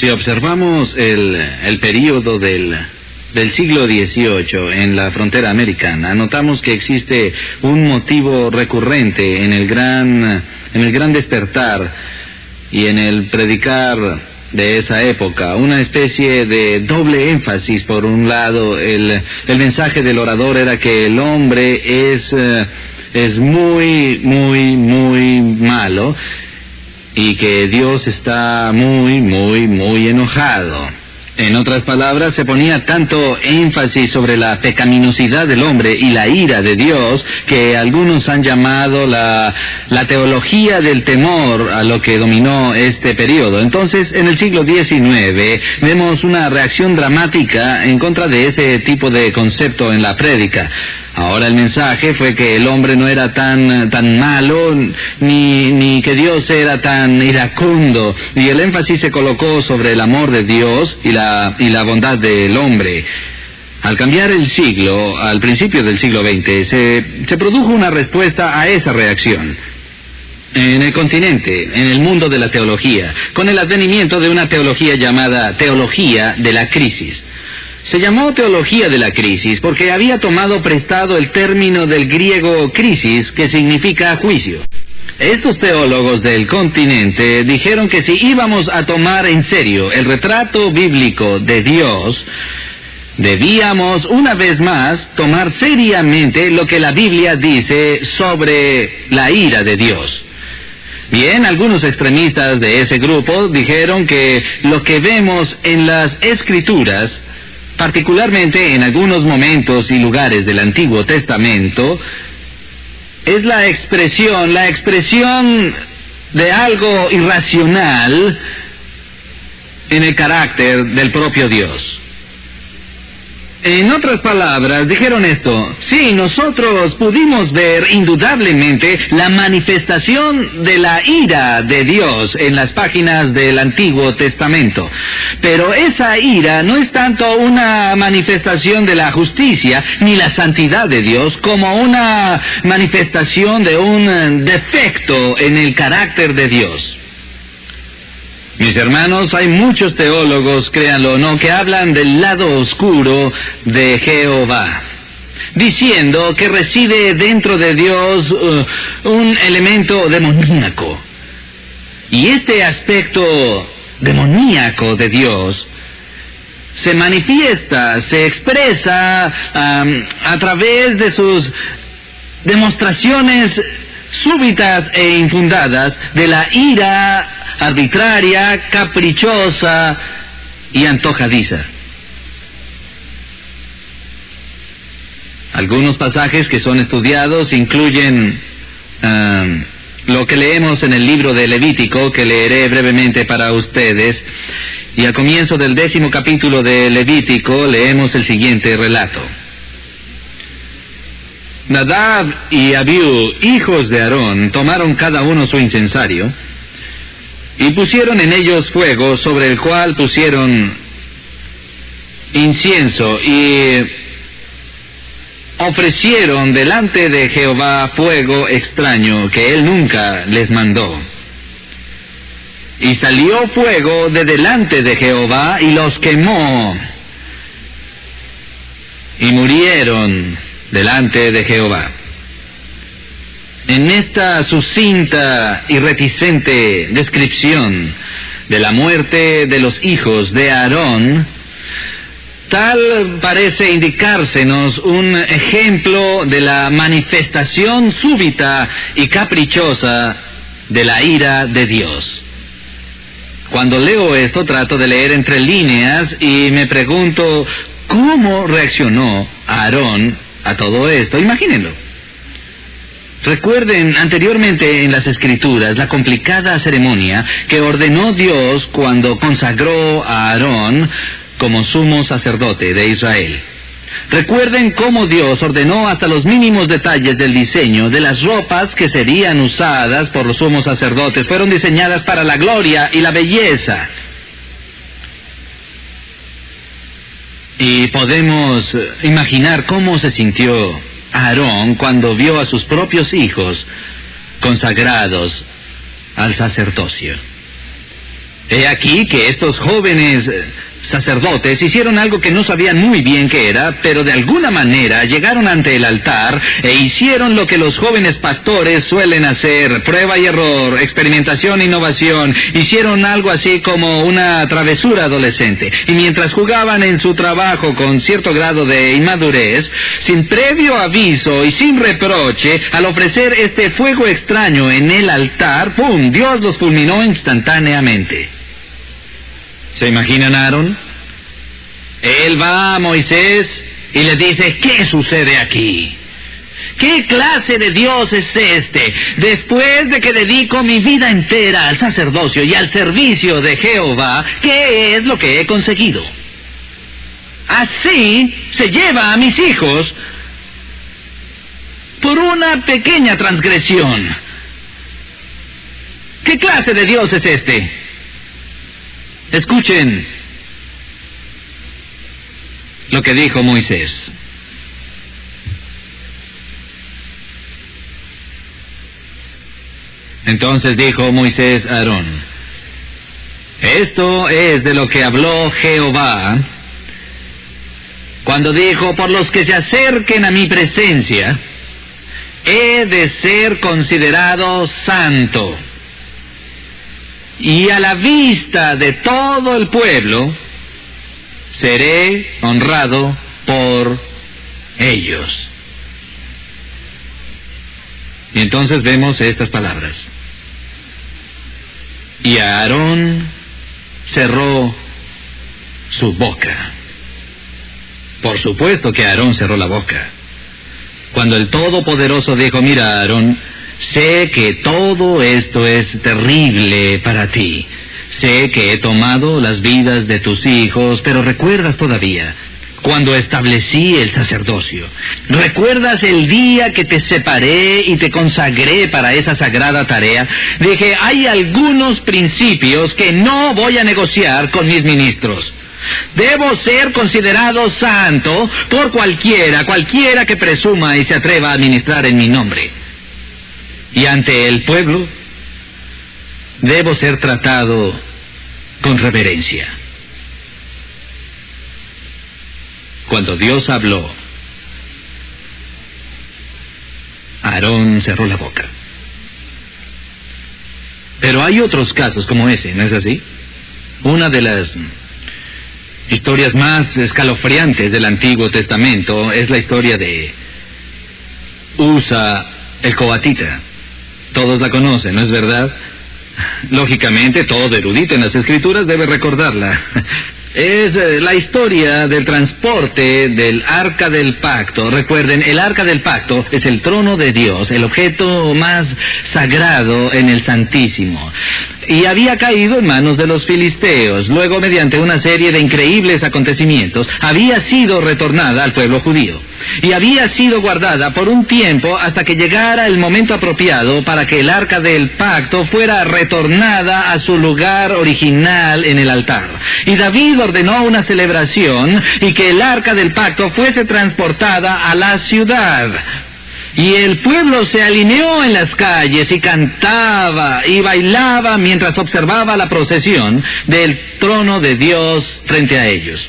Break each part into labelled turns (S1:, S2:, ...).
S1: Si observamos el período del siglo XVIII en la frontera americana, notamos que existe un motivo recurrente en el gran despertar y en el predicar de esa época, una especie de doble énfasis. Por un lado, el mensaje del orador era que el hombre es muy, muy, muy malo y que Dios está muy, muy, muy enojado. En otras palabras, se ponía tanto énfasis sobre la pecaminosidad del hombre y la ira de Dios, que algunos han llamado la teología del temor a lo que dominó este periodo. Entonces, en el siglo XIX, vemos una reacción dramática en contra de ese tipo de concepto en la prédica. Ahora el mensaje fue que el hombre no era tan malo, ni que Dios era tan iracundo, y el énfasis se colocó sobre el amor de Dios y la bondad del hombre. Al cambiar el siglo, al principio del siglo XX, se produjo una respuesta a esa reacción. En el continente, en el mundo de la teología, con el advenimiento de una teología llamada teología de la crisis. Se llamó teología de la crisis porque había tomado prestado el término del griego crisis, que significa juicio. Estos teólogos del continente dijeron que si íbamos a tomar en serio el retrato bíblico de Dios, debíamos, una vez más, tomar seriamente lo que la Biblia dice sobre la ira de Dios. Bien, algunos extremistas de ese grupo dijeron que lo que vemos en las Escrituras, particularmente en algunos momentos y lugares del Antiguo Testamento, es la expresión de algo irracional en el carácter del propio Dios. En otras palabras, dijeron esto: sí, nosotros pudimos ver indudablemente la manifestación de la ira de Dios en las páginas del Antiguo Testamento, pero esa ira no es tanto una manifestación de la justicia ni la santidad de Dios como una manifestación de un defecto en el carácter de Dios. Mis hermanos, hay muchos teólogos, créanlo o no, que hablan del lado oscuro de Jehová, diciendo que reside dentro de Dios un elemento demoníaco. Y este aspecto demoníaco de Dios se manifiesta, se expresa a través de sus demostraciones súbitas e infundadas de la ira arbitraria, caprichosa y antojadiza. Algunos pasajes que son estudiados incluyen lo que leemos en el libro de Levítico, que leeré brevemente para ustedes. Y al comienzo del 10º capítulo de Levítico leemos el siguiente relato. Nadab y Abiú, hijos de Aarón, tomaron cada uno su incensario y pusieron en ellos fuego, sobre el cual pusieron incienso, y ofrecieron delante de Jehová fuego extraño que él nunca les mandó. Y salió fuego de delante de Jehová y los quemó, y murieron delante de Jehová. En esta sucinta y reticente descripción de la muerte de los hijos de Aarón, tal parece indicársenos un ejemplo de la manifestación súbita y caprichosa de la ira de Dios. Cuando leo esto, trato de leer entre líneas y me pregunto, ¿cómo reaccionó Aarón a todo esto? Imagínenlo. Recuerden anteriormente en las Escrituras la complicada ceremonia que ordenó Dios cuando consagró a Aarón como sumo sacerdote de Israel. Recuerden cómo Dios ordenó hasta los mínimos detalles del diseño de las ropas que serían usadas por los sumos sacerdotes. Fueron diseñadas para la gloria y la belleza. Y podemos imaginar cómo se sintió Aarón cuando vio a sus propios hijos consagrados al sacerdocio. He aquí que estos jóvenes sacerdotes hicieron algo que no sabían muy bien qué era, pero de alguna manera llegaron ante el altar e hicieron lo que los jóvenes pastores suelen hacer: prueba y error, experimentación e innovación. Hicieron algo así como una travesura adolescente. Y mientras jugaban en su trabajo con cierto grado de inmadurez, sin previo aviso y sin reproche, al ofrecer este fuego extraño en el altar, ¡pum!, Dios los fulminó instantáneamente. ¿Se imaginan a Aarón? Él va a Moisés y le dice: ¿qué sucede aquí? ¿Qué clase de Dios es este? Después de que dedico mi vida entera al sacerdocio y al servicio de Jehová, ¿qué es lo que he conseguido? Así se lleva a mis hijos por una pequeña transgresión. ¿Qué clase de Dios es este? Escuchen lo que dijo Moisés. Entonces dijo Moisés a Aarón: esto es de lo que habló Jehová cuando dijo: por los que se acerquen a mi presencia, he de ser considerado santo. Y a la vista de todo el pueblo, seré honrado por ellos. Y entonces vemos estas palabras: y Aarón cerró su boca. Por supuesto que Aarón cerró la boca. Cuando el Todopoderoso dijo: mira, Aarón, sé que todo esto es terrible para ti. Sé que he tomado las vidas de tus hijos, pero ¿recuerdas todavía cuando establecí el sacerdocio? ¿Recuerdas el día que te separé y te consagré para esa sagrada tarea? Dije: hay algunos principios que no voy a negociar con mis ministros. Debo ser considerado santo por cualquiera que presuma y se atreva a administrar en mi nombre. Y ante el pueblo, debo ser tratado con reverencia. Cuando Dios habló, Aarón cerró la boca. Pero hay otros casos como ese, ¿no es así? Una de las historias más escalofriantes del Antiguo Testamento es la historia de Usa el Coatita. Todos la conocen, ¿no es verdad? Lógicamente, todo erudito en las Escrituras debe recordarla. Es la historia del transporte del Arca del Pacto. Recuerden, el Arca del Pacto es el trono de Dios, el objeto más sagrado en el Santísimo. Y había caído en manos de los filisteos. Luego, mediante una serie de increíbles acontecimientos, había sido retornada al pueblo judío. Y había sido guardada por un tiempo hasta que llegara el momento apropiado para que el Arca del Pacto fuera retornada a su lugar original en el altar. Y David ordenó una celebración y que el Arca del Pacto fuese transportada a la ciudad. Y el pueblo se alineó en las calles y cantaba y bailaba mientras observaba la procesión del trono de Dios frente a ellos.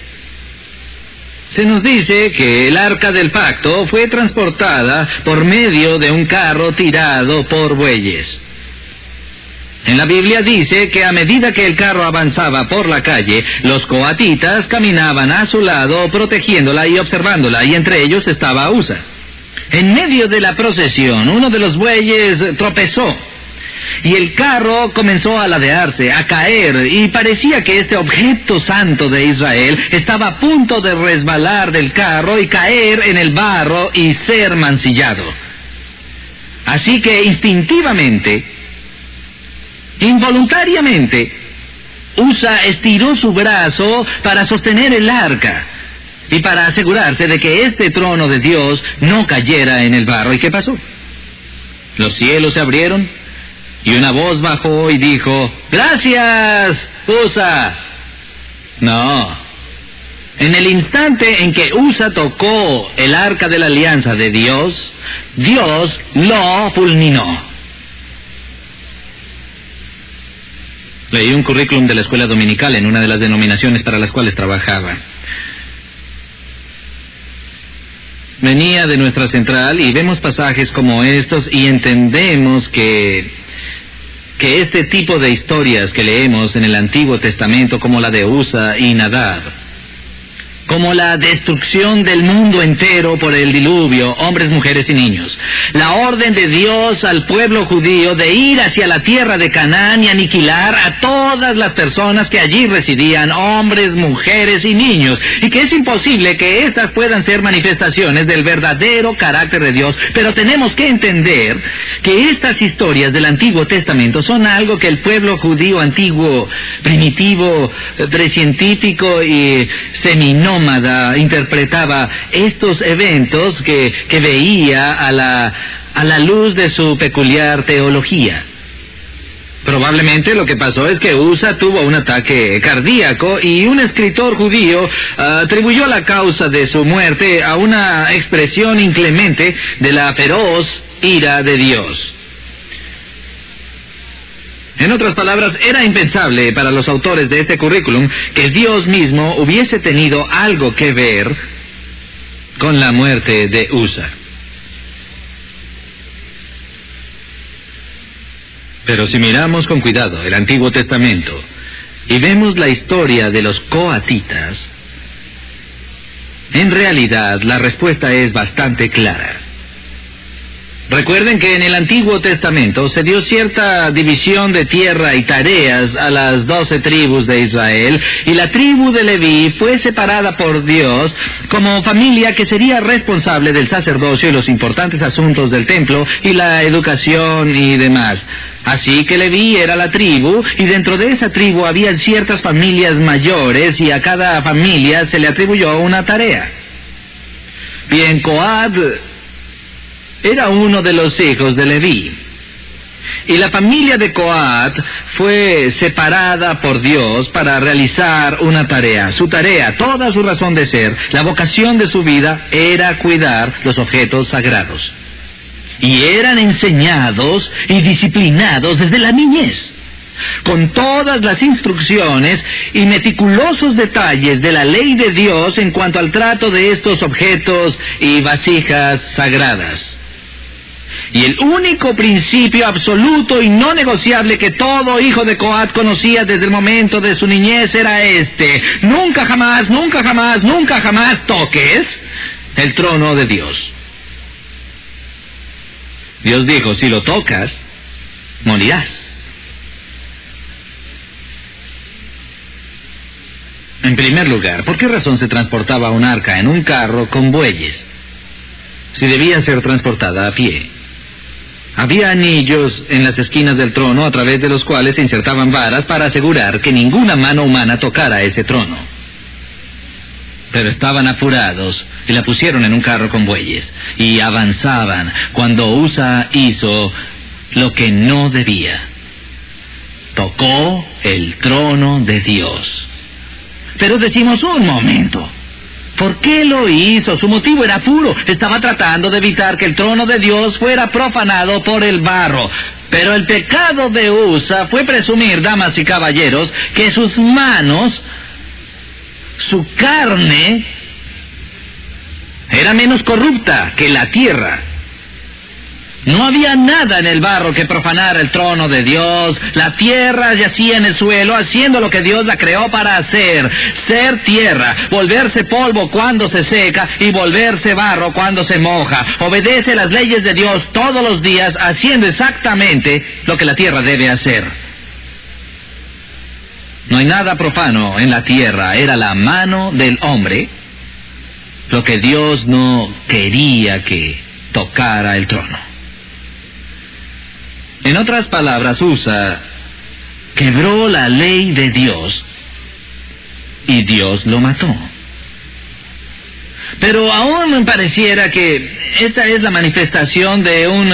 S1: Se nos dice que el Arca del Pacto fue transportada por medio de un carro tirado por bueyes. En la Biblia dice que a medida que el carro avanzaba por la calle, los coatitas caminaban a su lado protegiéndola y observándola, y entre ellos estaba Usa. En medio de la procesión, uno de los bueyes tropezó, y el carro comenzó a ladearse, a caer, y parecía que este objeto santo de Israel estaba a punto de resbalar del carro y caer en el barro y ser mancillado. Así que instintivamente, involuntariamente, Usa estiró su brazo para sostener el arca y para asegurarse de que este trono de Dios no cayera en el barro. ¿Y qué pasó? Los cielos se abrieron y una voz bajó y dijo: ¡Gracias, Usa! No. En el instante en que Usa tocó el arca de la alianza de Dios, Dios lo fulminó. Leí un currículum de la escuela dominical en una de las denominaciones para las cuales trabajaba. Venía de nuestra central y vemos pasajes como estos y entendemos que este tipo de historias que leemos en el Antiguo Testamento, como la de Usa y Nadab, como la destrucción del mundo entero por el diluvio, hombres, mujeres y niños, la orden de Dios al pueblo judío de ir hacia la tierra de Canaán y aniquilar a todas las personas que allí residían, hombres, mujeres y niños, y que es imposible que estas puedan ser manifestaciones del verdadero carácter de Dios, pero tenemos que entender que estas historias del Antiguo Testamento son algo que el pueblo judío antiguo, primitivo, precientífico y seminómada interpretaba estos eventos que veía a la luz de su peculiar teología. Probablemente lo que pasó es que Usa tuvo un ataque cardíaco y un escritor judío atribuyó la causa de su muerte a una expresión inclemente de la feroz ira de Dios. En otras palabras, era impensable para los autores de este currículum que Dios mismo hubiese tenido algo que ver con la muerte de Usa. Pero si miramos con cuidado el Antiguo Testamento y vemos la historia de los coatitas, en realidad la respuesta es bastante clara. Recuerden que en el Antiguo Testamento se dio cierta división de tierra y tareas a las 12 tribus de Israel, y la tribu de Leví fue separada por Dios como familia que sería responsable del sacerdocio y los importantes asuntos del templo y la educación y demás. Así que Leví era la tribu, y dentro de esa tribu había ciertas familias mayores, y a cada familia se le atribuyó una tarea. Bien, Coat era uno de los hijos de Leví. Y la familia de Coat fue separada por Dios para realizar una tarea. Su tarea, toda su razón de ser, la vocación de su vida, era cuidar los objetos sagrados. Y eran enseñados y disciplinados desde la niñez, con todas las instrucciones y meticulosos detalles de la ley de Dios en cuanto al trato de estos objetos y vasijas sagradas. Y el único principio absoluto y no negociable que todo hijo de Coat conocía desde el momento de su niñez era este: nunca jamás, nunca jamás, nunca jamás toques el trono de Dios. Dios dijo: si lo tocas, morirás. En primer lugar, ¿por qué razón se transportaba un arca en un carro con bueyes, si debía ser transportada a pie? Había anillos en las esquinas del trono a través de los cuales se insertaban varas para asegurar que ninguna mano humana tocara ese trono. Pero estaban apurados y la pusieron en un carro con bueyes y avanzaban cuando Usa hizo lo que no debía. Tocó el trono de Dios. Pero decimos, un momento, ¿por qué lo hizo? Su motivo era puro. Estaba tratando de evitar que el trono de Dios fuera profanado por el barro. Pero el pecado de Usa fue presumir, damas y caballeros, que sus manos, su carne, era menos corrupta que la tierra. No había nada en el barro que profanara el trono de Dios. La tierra yacía en el suelo, haciendo lo que Dios la creó para hacer: ser tierra, volverse polvo cuando se seca y volverse barro cuando se moja. Obedece las leyes de Dios todos los días, haciendo exactamente lo que la tierra debe hacer. No hay nada profano en la tierra. Era la mano del hombre lo que Dios no quería que tocara el trono. En otras palabras, Usa quebró la ley de Dios y Dios lo mató. Pero aún me pareciera que esta es la manifestación de un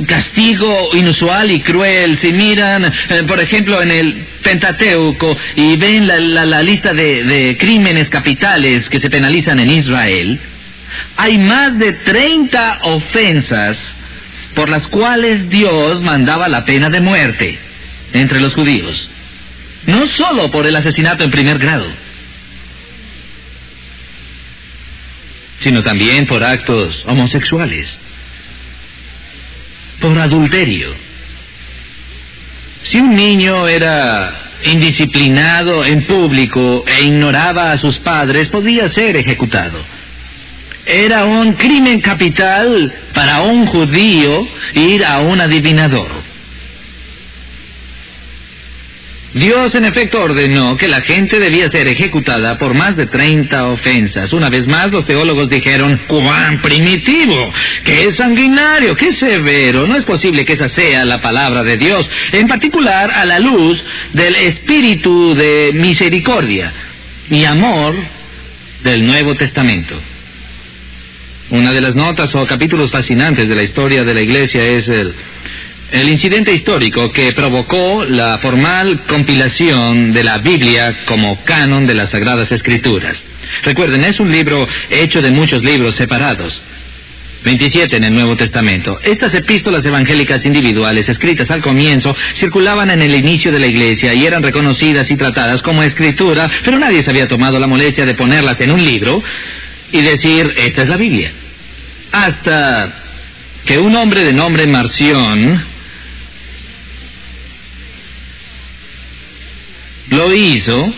S1: castigo inusual y cruel. Si miran, por ejemplo, en el Pentateuco y ven la lista de crímenes capitales que se penalizan en Israel, hay más de 30 ofensas por las cuales Dios mandaba la pena de muerte entre los judíos. No solo por el asesinato en primer grado, sino también por actos homosexuales, por adulterio. Si un niño era indisciplinado en público e ignoraba a sus padres, podía ser ejecutado. Era un crimen capital para un judío ir a un adivinador. Dios, en efecto, ordenó que la gente debía ser ejecutada por más de 30 ofensas. Una vez más, los teólogos dijeron: ¡cuán primitivo! ¡Qué sanguinario! ¡Qué severo! No es posible que esa sea la palabra de Dios, en particular a la luz del espíritu de misericordia y amor del Nuevo Testamento. Una de las notas o capítulos fascinantes de la historia de la Iglesia es el incidente histórico que provocó la formal compilación de la Biblia como canon de las Sagradas Escrituras. Recuerden, es un libro hecho de muchos libros separados. 27 en el Nuevo Testamento. Estas epístolas evangélicas individuales, escritas al comienzo, circulaban en el inicio de la Iglesia y eran reconocidas y tratadas como escritura, pero nadie se había tomado la molestia de ponerlas en un libro y decir: esta es la Biblia. Hasta que un hombre de nombre Marción lo hizo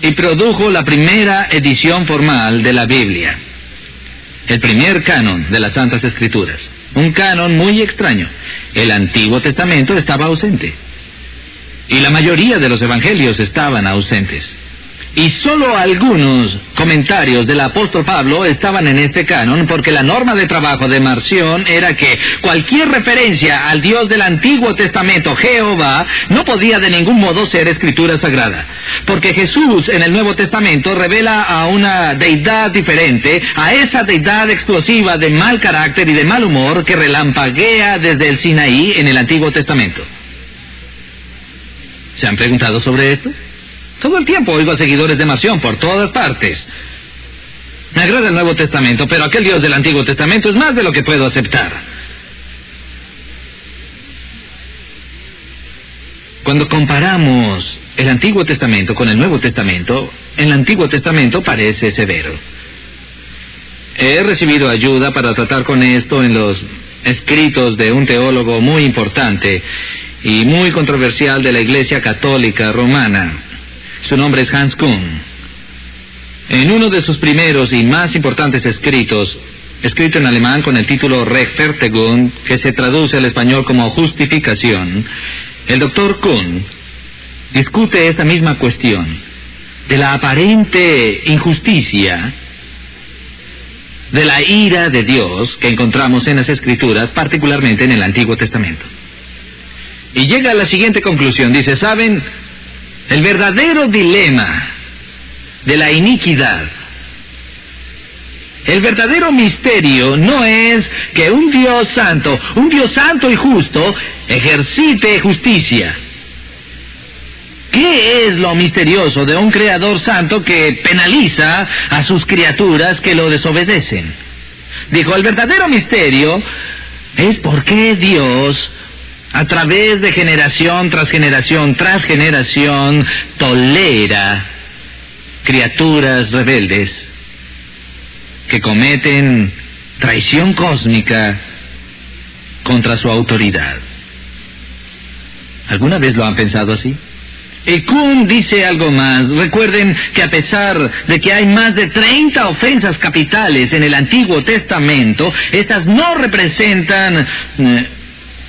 S1: y produjo la primera edición formal de la Biblia, el primer canon de las Santas Escrituras. Un canon muy extraño. El Antiguo Testamento estaba ausente y la mayoría de los evangelios estaban ausentes. Y solo algunos comentarios del apóstol Pablo estaban en este canon, porque la norma de trabajo de Marción era que cualquier referencia al Dios del Antiguo Testamento, Jehová, no podía de ningún modo ser escritura sagrada. Porque Jesús en el Nuevo Testamento revela a una deidad diferente, a esa deidad explosiva de mal carácter y de mal humor que relampaguea desde el Sinaí en el Antiguo Testamento. ¿Se han preguntado sobre esto? Todo el tiempo oigo a seguidores de Marción por todas partes. Me agrada el Nuevo Testamento, pero aquel Dios del Antiguo Testamento es más de lo que puedo aceptar. Cuando comparamos el Antiguo Testamento con el Nuevo Testamento, el Antiguo Testamento parece severo. He recibido ayuda para tratar con esto en los escritos de un teólogo muy importante y muy controversial de la Iglesia Católica Romana. Su nombre es Hans Küng. En uno de sus primeros y más importantes escritos, escrito en alemán con el título Rechtfertigung, que se traduce al español como justificación, el doctor Küng discute esta misma cuestión de la aparente injusticia, de la ira de Dios que encontramos en las Escrituras, particularmente en el Antiguo Testamento. Y llega a la siguiente conclusión. Dice: ¿saben? El verdadero dilema de la iniquidad, el verdadero misterio no es que un Dios santo y justo, ejercite justicia. ¿Qué es lo misterioso de un creador santo que penaliza a sus criaturas que lo desobedecen? Dijo: el verdadero misterio es por qué Dios, a través de generación tras generación tras generación, tolera criaturas rebeldes que cometen traición cósmica contra su autoridad. ¿Alguna vez lo han pensado así? Y Küng dice algo más. Recuerden que a pesar de que hay más de 30 ofensas capitales en el Antiguo Testamento, estas no representan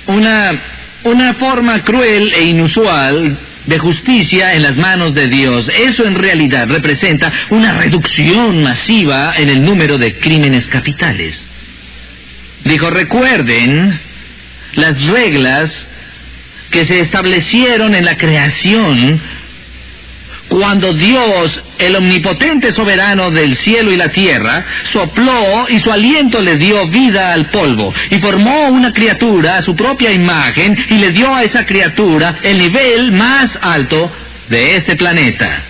S1: una forma cruel e inusual de justicia en las manos de Dios. Eso en realidad representa una reducción masiva en el número de crímenes capitales. Dijo: recuerden las reglas que se establecieron en la creación cuando Dios, el omnipotente soberano del cielo y la tierra, sopló y su aliento le dio vida al polvo y formó una criatura a su propia imagen y le dio a esa criatura el nivel más alto de este planeta.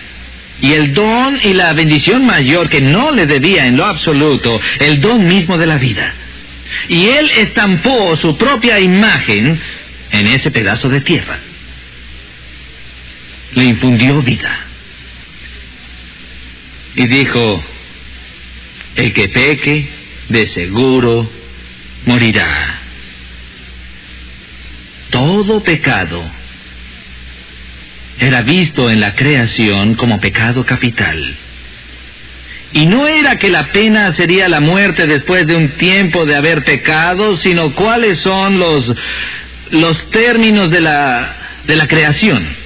S1: Y el don y la bendición mayor que no le debía en lo absoluto, el don mismo de la vida. Y él estampó su propia imagen en ese pedazo de tierra. le infundió vida. Y dijo, el que peque, de seguro morirá. Todo pecado era visto en la creación como pecado capital. Y no era que la pena sería la muerte después de un tiempo de haber pecado, sino cuáles son los términos de la creación.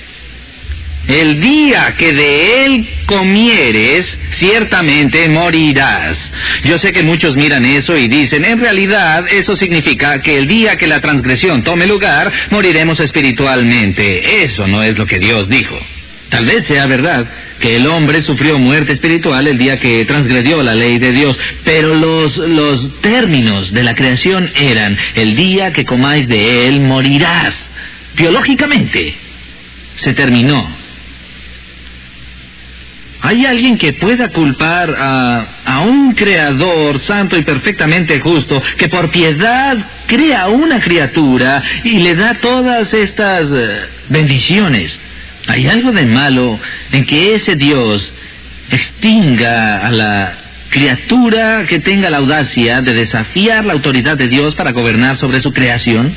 S1: El día que de él comieres, ciertamente morirás. Yo sé que muchos miran eso y dicen, en realidad eso significa que el día que la transgresión tome lugar, moriremos espiritualmente. Eso no es lo que Dios dijo. Tal vez sea verdad que el hombre sufrió muerte espiritual el día que transgredió la ley de Dios, pero los términos de la creación eran, el día que comáis de él, morirás. Biológicamente, se terminó. ¿Hay alguien que pueda culpar a un creador santo y perfectamente justo que por piedad crea una criatura y le da todas estas bendiciones? ¿Hay algo de malo en que ese Dios extinga a la criatura que tenga la audacia de desafiar la autoridad de Dios para gobernar sobre su creación?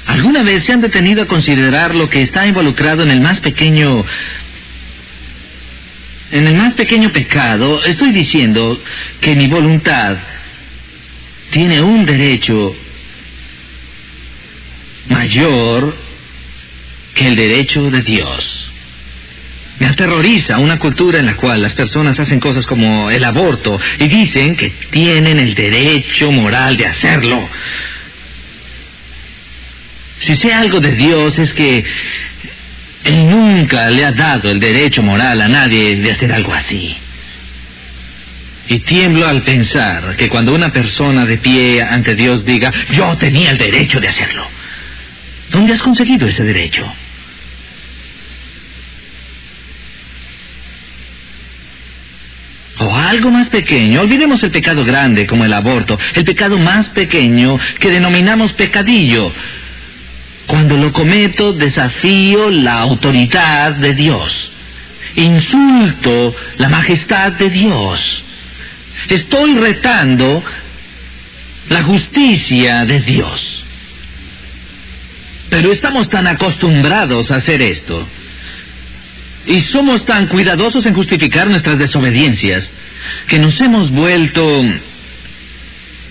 S1: ¿Alguna vez se han detenido a considerar lo que está involucrado en el más pequeño pecado? Estoy diciendo que mi voluntad tiene un derecho mayor que el derecho de Dios. Me aterroriza una cultura en la cual las personas hacen cosas como el aborto y dicen que tienen el derecho moral de hacerlo. Si sé algo de Dios es que Él nunca le ha dado el derecho moral a nadie de hacer algo así. Y tiemblo al pensar que cuando una persona de pie ante Dios diga, yo tenía el derecho de hacerlo. ¿Dónde has conseguido ese derecho? O algo más pequeño, olvidemos el pecado grande como el aborto, el pecado más pequeño que denominamos pecadillo. Cuando lo cometo, desafío la autoridad de Dios. Insulto la majestad de Dios. Estoy retando la justicia de Dios. Pero estamos tan acostumbrados a hacer esto, y somos tan cuidadosos en justificar nuestras desobediencias, que nos hemos vuelto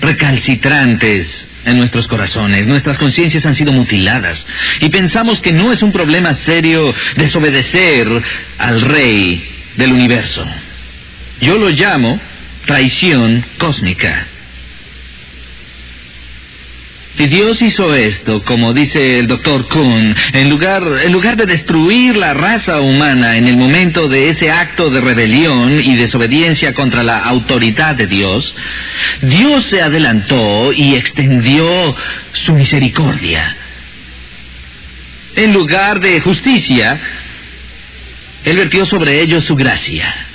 S1: recalcitrantes en nuestros corazones. Nuestras conciencias han sido mutiladas y pensamos que no es un problema serio desobedecer al Rey del universo. Yo lo llamo traición cósmica. Y Dios hizo esto, como dice el Dr. Kuhn, en lugar de destruir la raza humana en el momento de ese acto de rebelión y desobediencia contra la autoridad de Dios, Dios se adelantó y extendió su misericordia. En lugar de justicia, Él vertió sobre ellos su gracia.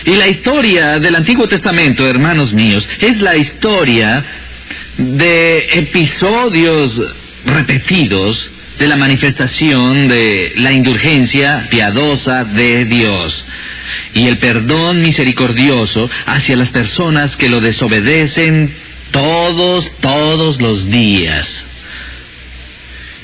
S1: Y la historia del Antiguo Testamento, hermanos míos, es la historia de episodios repetidos de la manifestación de la indulgencia piadosa de Dios y el perdón misericordioso hacia las personas que lo desobedecen todos los días.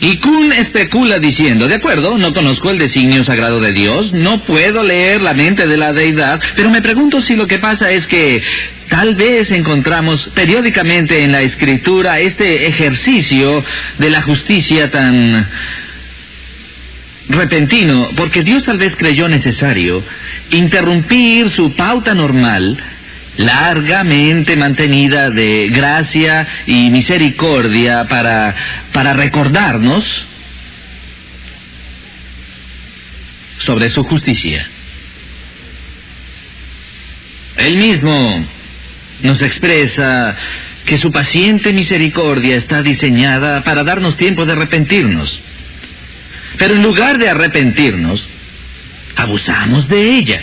S1: Y Kuhn especula diciendo, de acuerdo, no conozco el designio sagrado de Dios, no puedo leer la mente de la deidad, pero me pregunto si lo que pasa es que tal vez encontramos periódicamente en la Escritura este ejercicio de la justicia tan repentino, porque Dios tal vez creyó necesario interrumpir su pauta normal, largamente mantenida de gracia y misericordia para recordarnos sobre su justicia. Él mismo nos expresa que su paciente misericordia está diseñada para darnos tiempo de arrepentirnos. Pero en lugar de arrepentirnos, abusamos de ella.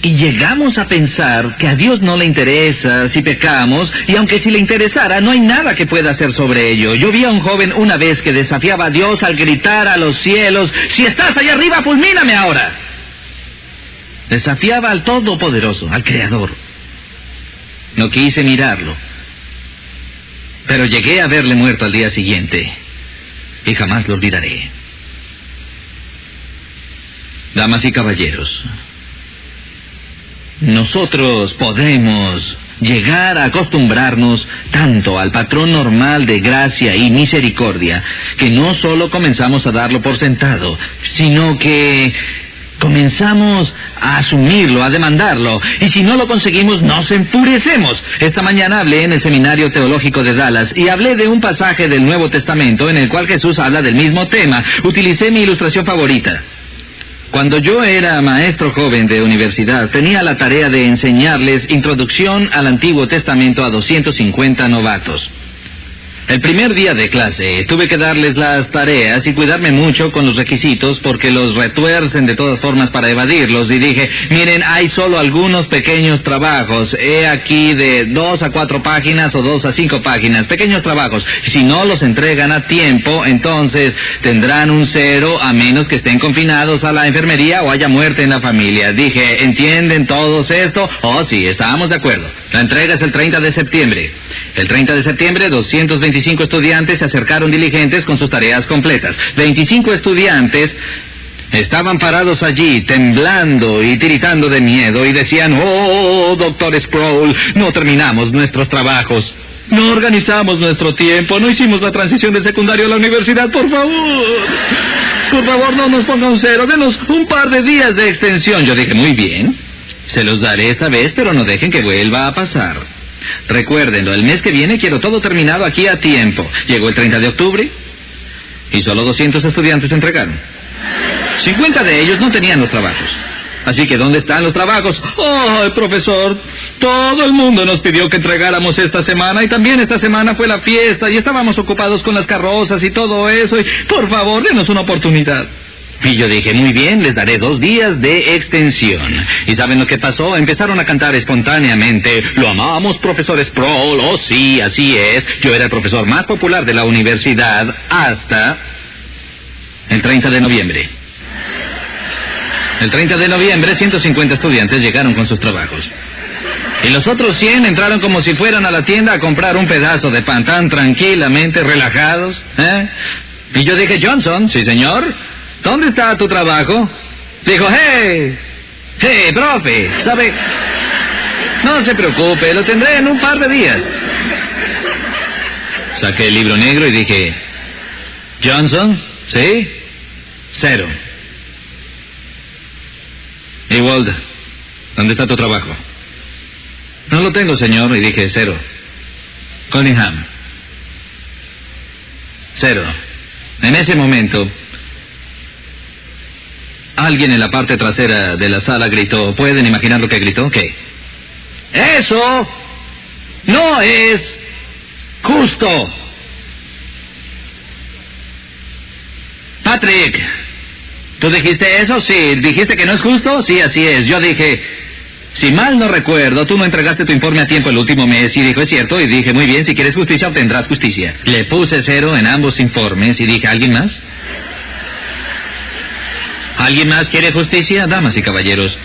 S1: Y llegamos a pensar que a Dios no le interesa si pecamos, y aunque si le interesara, no hay nada que pueda hacer sobre ello. Yo vi a un joven una vez que desafiaba a Dios al gritar a los cielos: «Si estás allá arriba, fulmíname ahora». Desafiaba al Todopoderoso, al Creador. No quise mirarlo, pero llegué a verle muerto al día siguiente, y jamás lo olvidaré. Damas y caballeros, nosotros podemos llegar a acostumbrarnos tanto al patrón normal de gracia y misericordia, que no solo comenzamos a darlo por sentado, sino que comenzamos a asumirlo, a demandarlo, y si no lo conseguimos, nos enfurecemos. Esta mañana hablé en el Seminario Teológico de Dallas, y hablé de un pasaje del Nuevo Testamento en el cual Jesús habla del mismo tema. Utilicé mi ilustración favorita. Cuando yo era maestro joven de universidad, tenía la tarea de enseñarles Introducción al Antiguo Testamento a 250 novatos. El primer día de clase tuve que darles las tareas y cuidarme mucho con los requisitos porque los retuercen de todas formas para evadirlos, y dije: miren, hay solo algunos pequeños trabajos, he aquí de 2 a 4 páginas o 2 a 5 páginas, pequeños trabajos. Si no los entregan a tiempo, entonces tendrán un 0 a menos que estén confinados a la enfermería o haya muerte en la familia. Dije: ¿entienden todos esto? Oh, sí, estábamos de acuerdo. La entrega es el 30 de septiembre. El 30 de septiembre, 225 estudiantes se acercaron diligentes con sus tareas completas. 25 estudiantes estaban parados allí, temblando y tiritando de miedo, y decían: «Oh, doctor Sproul, no terminamos nuestros trabajos. No organizamos nuestro tiempo, no hicimos la transición del secundario a la universidad, por favor. Por favor, no nos ponga un 0, denos un par de días de extensión». Yo dije: muy bien, se los daré esta vez, pero no dejen que vuelva a pasar. Recuérdenlo, el mes que viene quiero todo terminado aquí a tiempo. Llegó el 30 de octubre y solo 200 estudiantes entregaron. 50 de ellos no tenían los trabajos. Así que, ¿dónde están los trabajos? «Oh, profesor, todo el mundo nos pidió que entregáramos esta semana, y también esta semana fue la fiesta, y estábamos ocupados con las carrozas y todo eso, y por favor, denos una oportunidad». Y yo dije: muy bien, les daré 2 días de extensión. ¿Y saben lo que pasó? Empezaron a cantar espontáneamente: «Lo amamos, profesor Sproul». Oh, sí, así es. Yo era el profesor más popular de la universidad hasta el 30 de noviembre. El 30 de noviembre, 150 estudiantes llegaron con sus trabajos. Y los otros 100 entraron como si fueran a la tienda a comprar un pedazo de pan, tan tranquilamente, relajados. Y yo dije: «Johnson». «Sí, señor». «¿Dónde está tu trabajo?» Dijo: «Hey, profe, ¿sabe? No se preocupe, lo tendré en un par de días». Saqué el libro negro y dije: «Johnson, ¿sí? 0. Y Walda, ¿dónde está tu trabajo?» «No lo tengo, señor». Y dije: 0. «Cunningham, 0. En ese momento, alguien en la parte trasera de la sala gritó. ¿Pueden imaginar lo que gritó? ¿Qué? «¡Eso no es justo!» «Patrick, ¿tú dijiste eso?» «Sí». «¿Dijiste que no es justo?» «Sí, así es». Yo dije: «Si mal no recuerdo, tú no entregaste tu informe a tiempo el último mes». Y dijo: «Es cierto». Y dije: «Muy bien, si quieres justicia, obtendrás justicia». Le puse 0 en ambos informes y dije: ¿alguien más? ¿Alguien más quiere justicia? Damas y caballeros,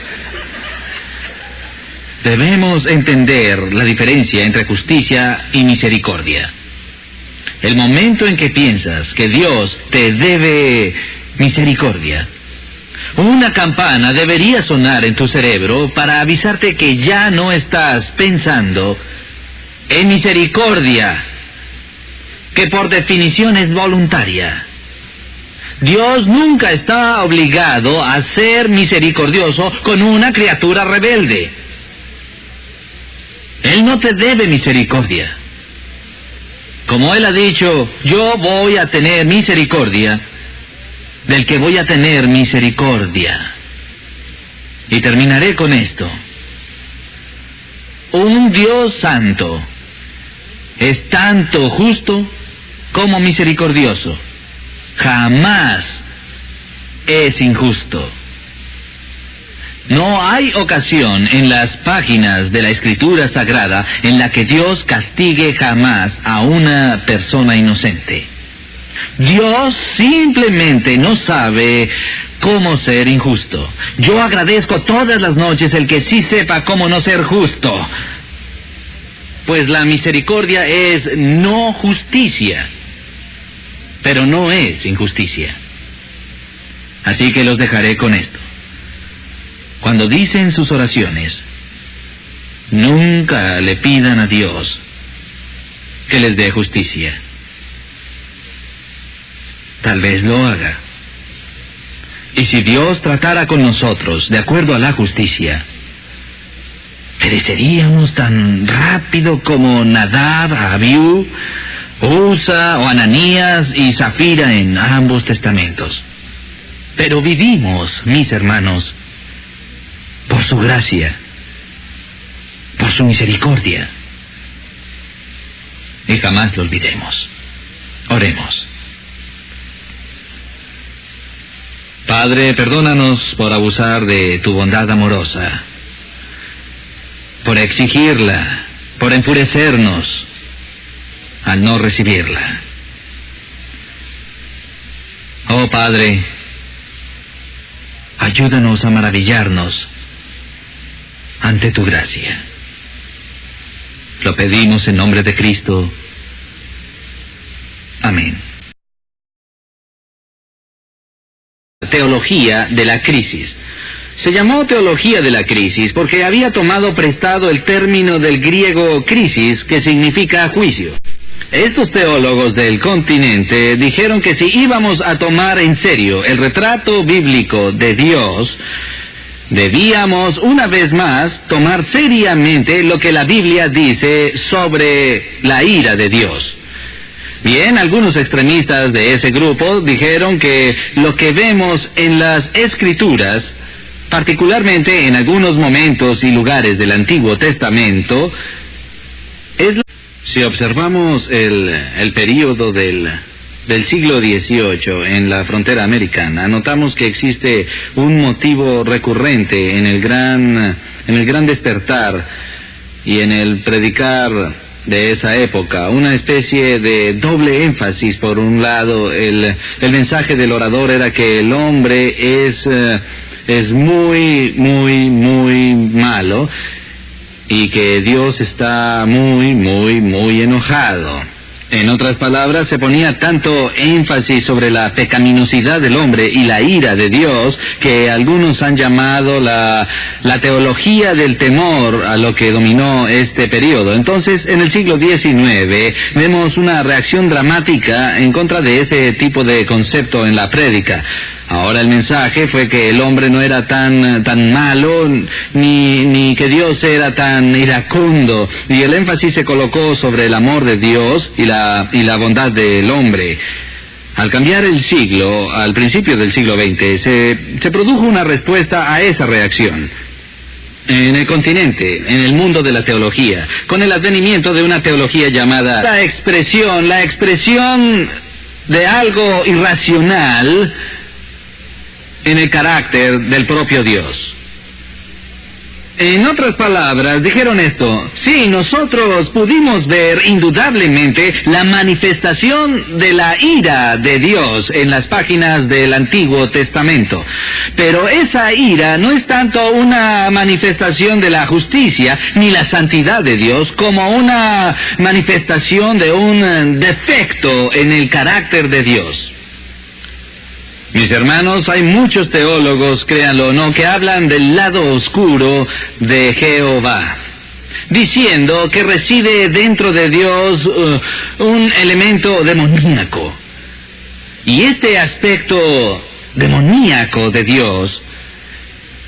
S1: debemos entender la diferencia entre justicia y misericordia. El momento en que piensas que Dios te debe misericordia, una campana debería sonar en tu cerebro para avisarte que ya no estás pensando en misericordia, que por definición es voluntaria. Dios nunca está obligado a ser misericordioso con una criatura rebelde. Él no te debe misericordia. Como Él ha dicho: yo voy a tener misericordia del que voy a tener misericordia. Y terminaré con esto. Un Dios santo es tanto justo como misericordioso. Jamás es injusto. No hay ocasión en las páginas de la Escritura Sagrada en la que Dios castigue jamás a una persona inocente. Dios simplemente no sabe cómo ser injusto. Yo agradezco todas las noches el que sí sepa cómo no ser justo. Pues la misericordia es no justicia, pero no es injusticia. Así que los dejaré con esto. Cuando dicen sus oraciones, nunca le pidan a Dios que les dé justicia. Tal vez lo haga. Y si Dios tratara con nosotros de acuerdo a la justicia, pereceríamos tan rápido como Nadab, Abiú, Usa o Ananías y Zafira en ambos testamentos. Pero vivimos, mis hermanos, por su gracia, por su misericordia. Y jamás lo olvidemos. Oremos. Padre, perdónanos por abusar de tu bondad amorosa, por exigirla, por enfurecernos al no recibirla. Oh Padre, ayúdanos a maravillarnos ante tu gracia. Lo pedimos en nombre de Cristo. Amén. Teología de la crisis. Se llamó teología de la crisis porque había tomado prestado el término del griego crisis, que significa juicio. Estos teólogos del continente dijeron que si íbamos a tomar en serio el retrato bíblico de Dios, debíamos una vez más tomar seriamente lo que la Biblia dice sobre la ira de Dios. Bien, algunos extremistas de ese grupo dijeron que lo que vemos en las Escrituras, particularmente en algunos momentos y lugares del Antiguo Testamento, si observamos el período del siglo XVIII en la frontera americana, notamos que existe un motivo recurrente en el gran despertar y en el predicar de esa época, una especie de doble énfasis. Por un lado, el mensaje del orador era que el hombre es muy, muy, muy malo y que Dios está muy, muy, muy enojado. En otras palabras, se ponía tanto énfasis sobre la pecaminosidad del hombre y la ira de Dios, que algunos han llamado la teología del temor a lo que dominó este periodo. Entonces, en el siglo XIX, vemos una reacción dramática en contra de ese tipo de concepto en la prédica. Ahora el mensaje fue que el hombre no era tan malo, ni que Dios era tan iracundo, y el énfasis se colocó sobre el amor de Dios y la bondad del hombre. Al cambiar el siglo, al principio del siglo XX, se produjo una respuesta a esa reacción. En el continente, en el mundo de la teología, con el advenimiento de una teología llamada la expresión de algo irracional en el carácter del propio Dios. En otras palabras, dijeron esto: sí, nosotros pudimos ver indudablemente la manifestación de la ira de Dios en las páginas del Antiguo Testamento, pero esa ira no es tanto una manifestación de la justicia ni la santidad de Dios como una manifestación de un defecto en el carácter de Dios. Mis hermanos, hay muchos teólogos, créanlo o no, que hablan del lado oscuro de Jehová, diciendo que reside dentro de Dios un elemento demoníaco. Y este aspecto demoníaco de Dios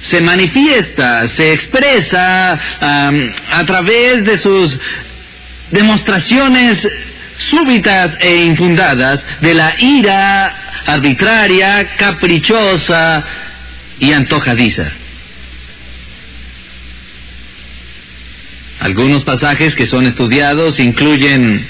S1: se manifiesta, se expresa a través de sus demostraciones súbitas e infundadas de la ira arbitraria, caprichosa y antojadiza. Algunos pasajes que son estudiados incluyen